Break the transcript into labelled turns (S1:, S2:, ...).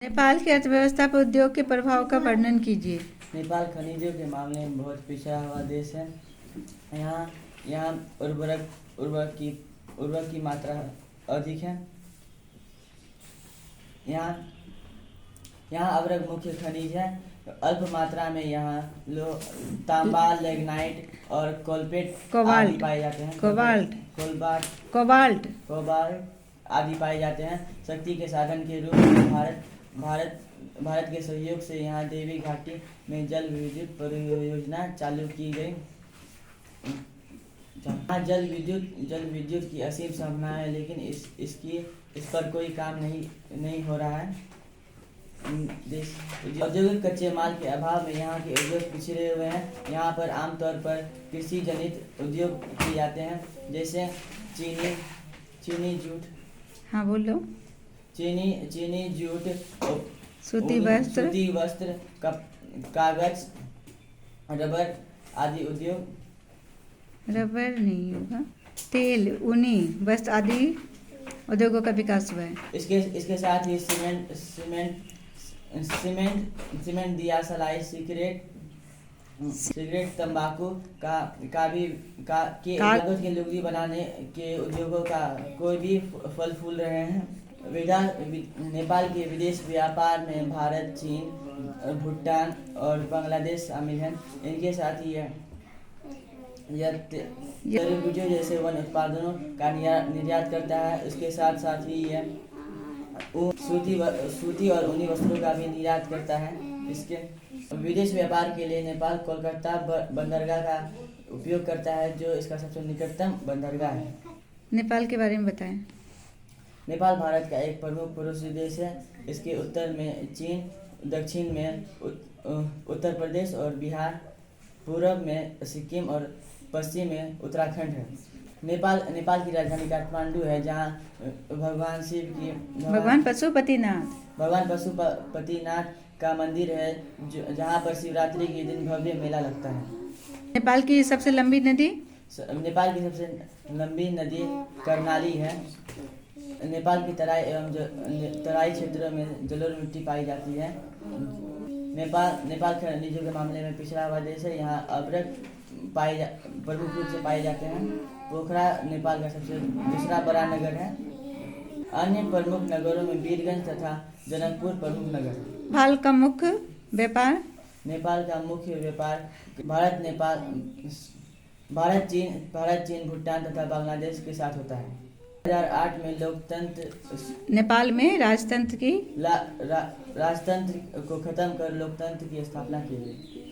S1: नेपाल की अर्थव्यवस्था पर उद्योग के प्रभाव का वर्णन कीजिए।
S2: नेपाल खनिजों के मामले में बहुत पिछड़ा हुआ देश है। यहाँ यहाँ उर्वरक की मात्रा अधिक है। यहाँ यहाँ अवरक मुख्य खनिज है। अल्प मात्रा में यहाँ तांबा, लिग्नाइट और आदि पाए जाते हैं। कोबाल्ट आदि पाए जाते हैं। शक्ति के साधन के रूप में भारत के सहयोग से यहाँ देवी घाटी में जल विद्युत परियोजना चालू की गई। यहाँ जल विद्युत की असीम संभावना है, लेकिन इस पर कोई काम नहीं हो रहा है। औद्योगिक कच्चे माल के अभाव में यहाँ के उद्योग पिछड़े हुए हैं। यहाँ पर आमतौर पर कृषि जनित उद्योग किए जाते हैं, जैसे चीनी, जूट।
S1: हाँ बोलो।
S2: चीनी, जूट,
S1: सूती
S2: वस्त्र, कागज, रबर आदि उद्योग।
S1: रबर नहीं होगा। तेल, ऊनी वस्त्र आदि उद्योगों का विकास हुआ है।
S2: इसके साथ ही सीमेंट, दिया सलाई, सिगरेट, तंबाकू कागज के लुगदी बनाने के उद्योगों का कोई भी फल फूल रहे हैं। नेपाल के विदेश व्यापार में भारत, चीन, भूटान और बांग्लादेश शामिल हैं। इनके साथ ही तरबूजों जैसे वन उत्पादनों का निर्यात करता है। इसके साथ साथ ही यह सूती और ऊनी वस्त्रों का भी निर्यात करता है। इसके विदेश व्यापार के लिए नेपाल कोलकाता बंदरगाह का उपयोग करता है, जो इसका सबसे निकटतम बंदरगाह है।
S1: नेपाल के बारे में बताएं।
S2: नेपाल भारत का एक प्रमुख पड़ोसी देश है। इसके उत्तर में चीन, दक्षिण में उत्तर प्रदेश और बिहार, पूर्व में सिक्किम और पश्चिम में उत्तराखंड है। नेपाल की राजधानी काठमांडू है, जहाँ भगवान पशुपतिनाथ का मंदिर है, जहाँ पर शिवरात्रि के दिन भव्य मेला लगता है।
S1: नेपाल की सबसे लंबी नदी
S2: कर्णाली है। नेपाल की तराई क्षेत्रों में जलोढ़ मिट्टी पाई जाती है। नेपाल खनिजों के मामले में पिछड़ा हुआ देश है। यहाँ अभ्रक प्रमुख रूप से पाए जाते हैं। पोखरा नेपाल का सबसे दूसरा बड़ा नगर है। अन्य प्रमुख नगरों में वीरगंज तथा जनकपुर प्रमुख नगर है।
S1: नेपाल का मुख्य व्यापार
S2: भारत, चीन, भूटान तथा बांग्लादेश के साथ होता है। 2008 में
S1: नेपाल में राजतंत्र
S2: को खत्म कर लोकतंत्र की स्थापना की गई।